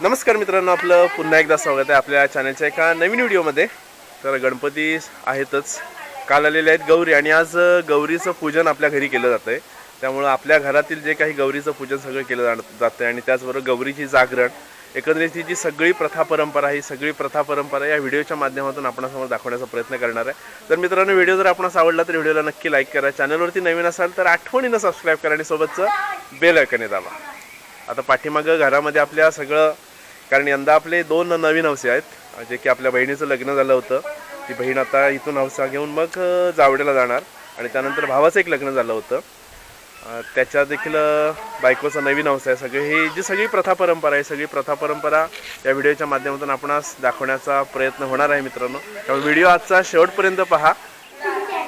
नमस्कार मित्रांनो, आपलं पुन्हा एकदा स्वागत आहे आपल्या चॅनलच्या एका नवीन व्हिडिओमध्ये। तर गणपती आहेतच, काल आलेले आहेत गौरी आणि आज गौरीचं पूजन आपल्या घरी केलं जातंय। त्यामुळे आपल्या घरातील जे काही गौरीचं पूजन सगळं केलं जातंय आणि त्याचबरोबर गौरीची जागरण, एकंदरीत जी सगळी प्रथा परंपरा ही सगळी प्रथा परंपरा या व्हिडिओच्या माध्यमातून आपणासमोर दाखवण्याचा प्रयत्न करणार आहे। तर मित्रांनो, व्हिडिओ जर आपणास आवडला तर व्हिडिओला नक्की लाईक करा, चॅनलवरती नवीन असाल तर आठवणीनं सबस्क्राईब करा आणि सोबतचं बेल आयकॉन दाबा। आता पाठीमागं घरामध्ये आपल्या सगळं, कारण यंदा आपले 2 नवीन हौसे आहेत, जे की आपल्या बहिणीचं लग्न झालं होतं। ती बहीण आता इथून हौसा घेऊन मग जावडेला जाणार आणि त्यानंतर भावाचं एक लग्न झालं होतं, त्याच्या देखील बायकोचं नवीन हौसा आहे। सगळे ही जी सगळी प्रथा परंपरा आहे, सगळी प्रथा परंपरा या व्हिडिओच्या माध्यमातून आपणास दाखवण्याचा प्रयत्न होणार आहे मित्रांनो। त्यामुळे व्हिडिओ आजचा शेवटपर्यंत पहा।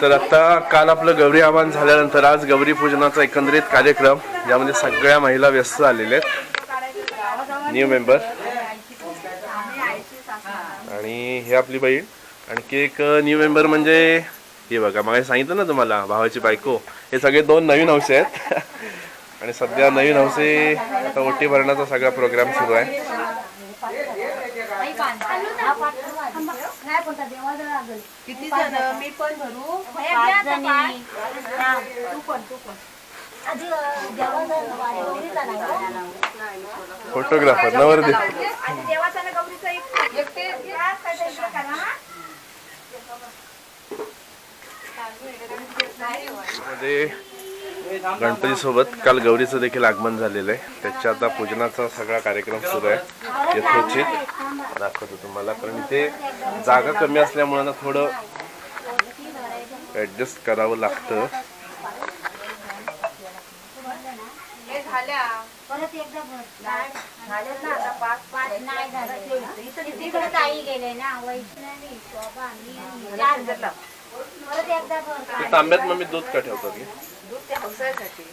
तर आता काल आपलं गौरी आवाहन झाल्यानंतर आज गौरी पूजनाचा एकंदरीत कार्यक्रम, ज्यामध्ये सगळ्या महिला व्यस्त झालेल्या आहेत, न्यू मेंबर आणि हे आपली बहीण, आणखी एक न्यू मेंबर म्हणजे हे बघा, मग सांगितलं ना तुम्हाला, भावाची बायको। हे सगळे 2 नवीन हौसे आहेत आणि सध्या नवीन हौसे आता ओटी भरण्याचा सगळा प्रोग्राम सुरू आहे। किती जण? मी पण भरू। फोटोग्राफर नवरदेव मध्ये गणपती सोबत काल गौरीचं देखील आगमन झालेलं आहे। त्याच्या आता पूजनाचा सगळा कार्यक्रम सुरू आहे। यथोचित दाखवतो तुम्हाला, कारण इथे जागा कमी असल्यामुळे ना थोडं ऍडजस्ट करावं लागतं। तांब्यात मम्मी दूध का ठेवतात? दूध त्या हौसासाठी।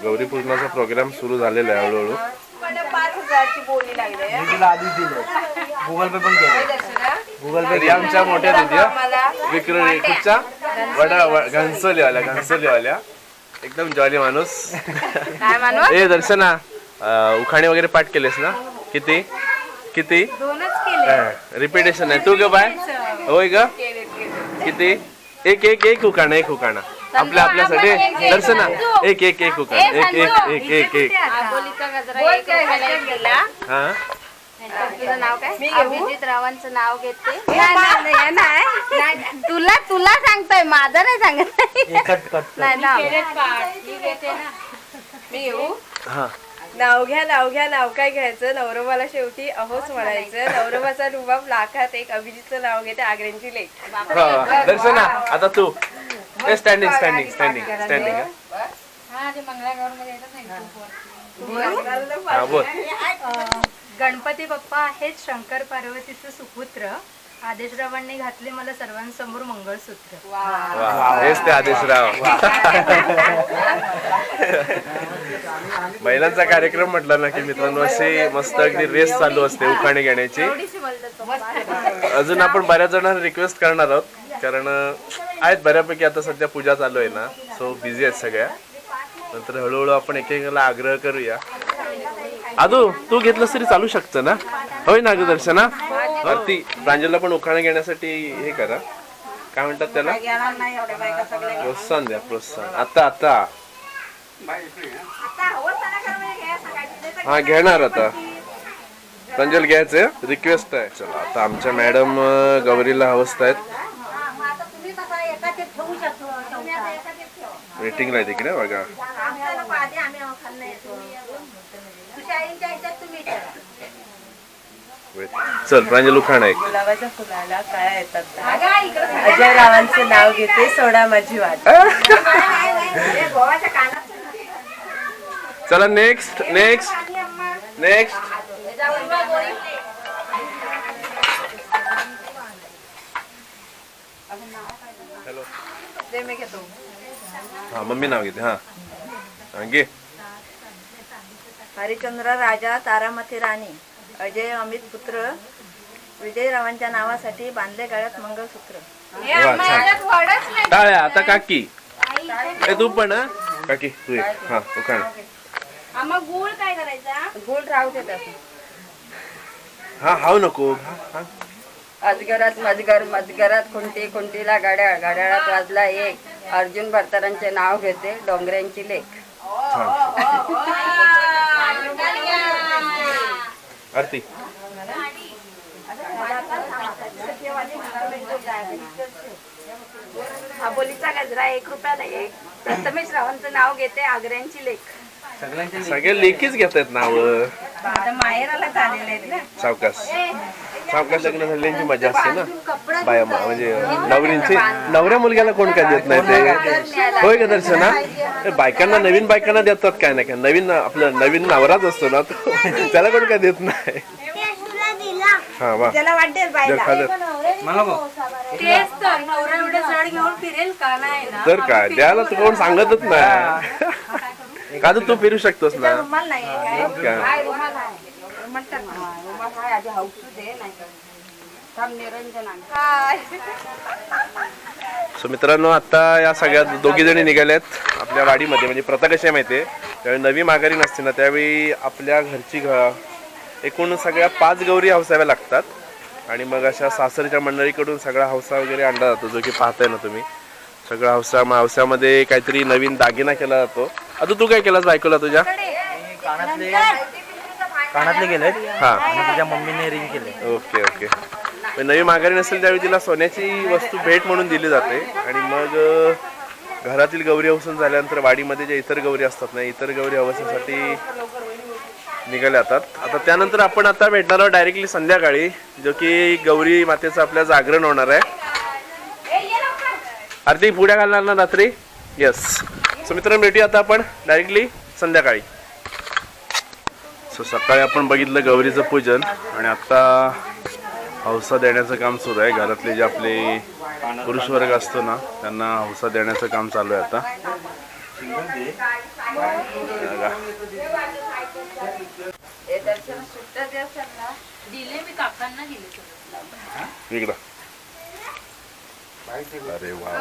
गौरी पूजनाचा प्रोग्राम सुरू झालेला आहे हळूहळू। 5,000ची बोली लागली आहे। मी तुला आधीच दिले, गुगल पे पण केले। गुगल पे आमच्या मोठ्या दिदी विक्रोळी कुठच्या वडा घनसोलीवाल्या एकदम जॉली माणूस। काय माणूस? ए दर्शना, उखाणे वगैरे पाठ केलेस ना? किती किती? 2च केले। रिपिटेशन आहे तू ग बाय? होय ग, किती? एक उखाणा आपल्यासाठी दर्शना, एक उखाणा, एक आबोलीचा गजरा एक उखाणा केला। हा, तुझं नाव काय? अभिजित रावांचं नाव घेते। नाही, तुला सांगतोय, माझं नाही सांगत। नाही मी येऊ? हा, नाव घ्या नाव काय घ्यायचं, नवरोबाला शेवटी अहोच म्हणायचं। नवरोबाचा रुबाब लाखात एक, अभिजितचं नाव घेते आग्र्यांची लेक। दर्शना आता तू स्टँडिंग हा ते मंगळागौर मध्ये येतात ना। बोल। गणपती बाप्पा आहेत शंकर पार्वतीचं सुपुत्र, आदेशरावांनी घातले मला सर्वांसमोर मंगळसूत्र। हेच ते आदेशराव। महिलांचा कार्यक्रम म्हटला ना की मित्रांनो, अशी मस्त अगदी रेस चालू असते उखाणे घेण्याची। अजून आपण बऱ्याच जणांना रिक्वेस्ट करणार आहोत, कारण आहेत बऱ्यापैकी आता सध्या पूजा चालू आहे ना, सो बिझी आहेत सगळ्या। नंतर हळूहळू आपण एकेकाला आग्रह करूया। आदू तू घेतलंस तरी चालू शकतं ना? होय ना ग दर्शना? ती प्रांजलला पण उखाणे घेण्यासाठी हे करा, काय म्हणतात त्याला, प्रोत्साहन द्या, प्रोत्साहन। आता हा घेणार, आता प्रांजल घ्यायचंय, रिक्वेस्ट आहे। चला आता आमच्या मॅडम गौरीला हवसतायत, वेटिंगला आहे तिकडे बघा। चल प्रांजल उखाणा एक। गुलाबाच्या फुलाला काय येतात? अजय रावांचं नाव घेते, सोडा माझी वाट। चला नेक्स्ट। हॅलो, दे मी घेतो। हाँ मम्मी नाव घेते हाँ घे हरिश्चंद्र राजा, तारामती राणी, अजय अमित पुत्र, विजयरावांच्या नावासाठी बांधले गळ्यात मंगळसूत्र. वा, छान. टाळ्या. आता काकी ए तू पण हा काकी तू एक. हा तू काय मग गुळ काय करायचा? गुळ राहू दे त्यात. हा हाव नको. हा अजगरात मजगर, मजगरात खुंटी, खुंटीला घड्याळ, घड्याळात वाजला एक. अर्जुन भरतरांचे नाव घेते, डोंगऱ्यांची लेख. आरती. आबोलीचा गजरा 1 रुपयाला एक. प्रथमेश रावांचं नाव घेते, आग्र्यांची लेख. सगळे लेखीच घेत आहेत नाव. आता माहेराला आलेले आहेत ना. सावकाश सावकाश लग्न झाल्यांची मजा असते ना. बाया म्हणजे नवरींची नवऱ्या मुलग्याला कोण काय देत नाही ते. होय का दर्शना? बायकांना नवीन बायकांना देतात काय नाही काय. नवीन आपलं नवीन नवराच असतो ना तो त्याला कोण काय देत नाही. हा वा त्याला वाटेल बायला. मला बघ तेच तर नवरा एवढे जड घेऊन फिरेल का नाही ना. तर काय द्यायला तर कोण सांगतच नाही. का तर तू फिरू शकतोस ना. रुमाल नाही काय? काय रुमाल आहे. रुमाल टाक ना. रुमाल आहे आधी हौसू दे नाही का. थांब निरंजन आहे. सो मित्रांनो आता या सगळ्या दोघी जणी निघाल्यात आपल्या वाडीमध्ये. म्हणजे प्रथा कशी आहे माहिती आहे, त्यावेळी नवी माघारी नसते ना त्यावेळी आपल्या घरची एकूण सगळ्या 5 गौरी हौसाव्या लागतात. आणि मग अशा सासरच्या मंडळीकडून सगळा हौसा वगैरे आणला जातो, जो की पाहताय ना तुम्ही. सगळा हौसामध्ये काहीतरी नवीन दागिना केला जातो. आता तू काय केलास बायकोला तुझ्या? कानातले गेलेत. हा आणि तिच्या मम्मीने रिंग केले. Okay okay. नवी माघारी नसेल त्यावेळी तिला सोन्याची वस्तू भेट म्हणून दिली जाते. आणि मग घरातील गौरी हौसन झाल्यानंतर वाडीमध्ये ज्या इतर गौरी असतात ना, इतर गौरी हौसासाठी निघाले जातात. आता त्यानंतर आपण आता भेटणार आहोत डायरेक्टली संध्याकाळी, जो की गौरी मातेचं आपल्या जागरण होणार आहे. आरती पुड्या घालणार ना रात्री? येस. सो मित्रांनो भेटूया आता आपण डायरेक्टली संध्याकाळी. सो सकाळी आपण बघितलं गौरीचं पूजन आणि आता हौसा देण्याचं काम सुरू आहे. घरातले जे आपले पुरुष वर्ग असतो ना त्यांना हौसा देण्याचं काम चालू आहे आता. दिले मी काकांना दिले. इकडं. अरे वा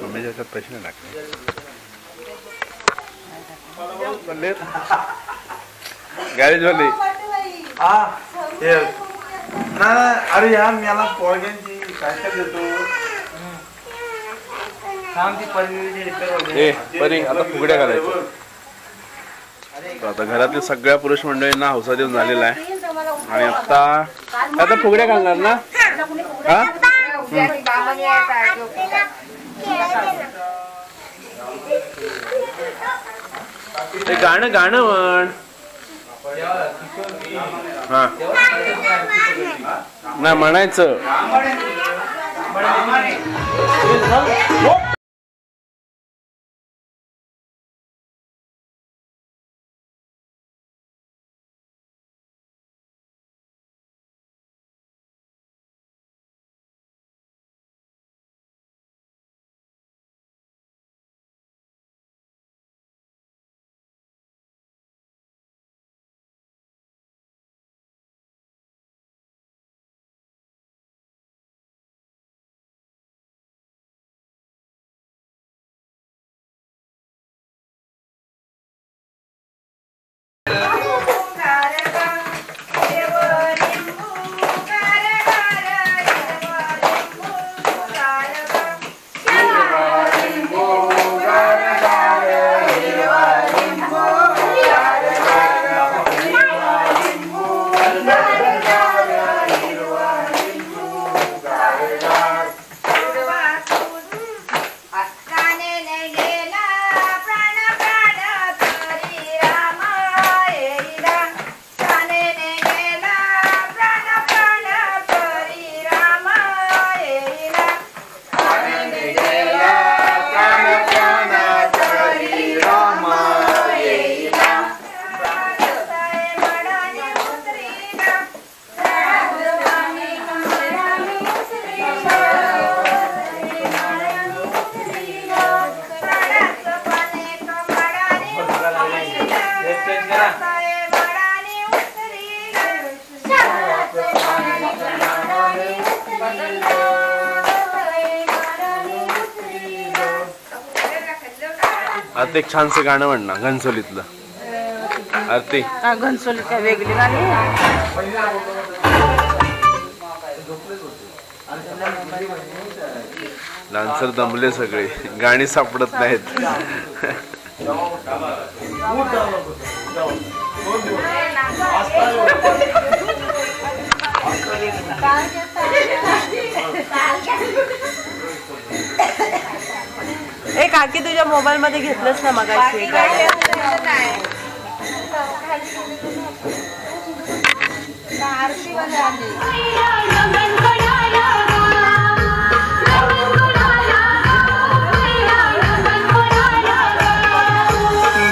मम्मीच्या ह्याच्यात पैसे नाही टाकले. गॅरेज वाली अरे यार मला पोळग्यांची काय काय देतो. ए परी आता फुगड्या घालायच्या. आता घरातील सगळ्या पुरुष मंडळींना हौसा देऊन झालेला आहे. आणि आता फुगड्या घालणार ना. हा ते गाणं गाणं म्हण. हा नाही म्हणायचं. आता एक छानसं गाणं म्हण ना घनसोलीतलं. आरती घनसोली काय वेगळी गाणी डान्सर दमले सगळे, गाणी सापडत नाहीत. ए काकी तुझ्या मोबाईल मध्ये घेतलंस ना मगाशी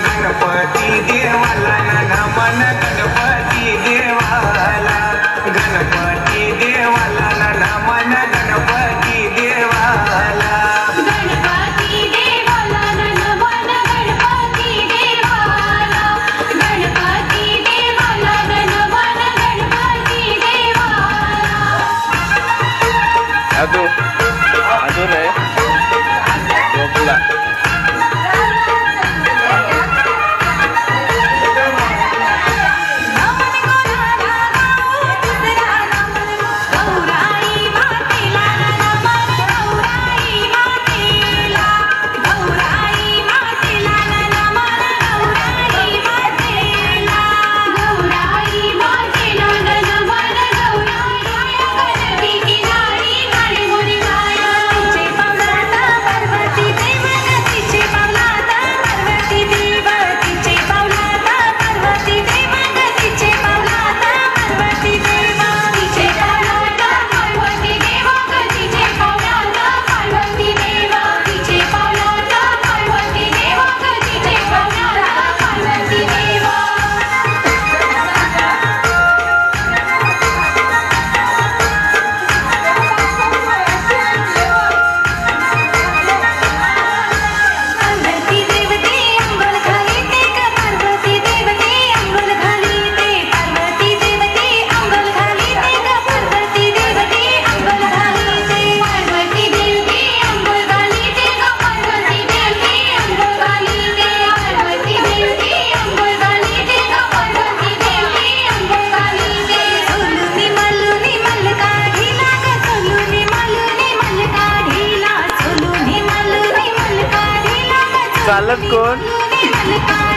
गणपती देवाला नमन गणपती देवाला गणपती देवाला नमन गणपती देवाला गणपती देवाला नमन गणपती देवाला गणपती देवाला नमन गणपती देवाला. अजून आहे गोकुला. चालक कोण?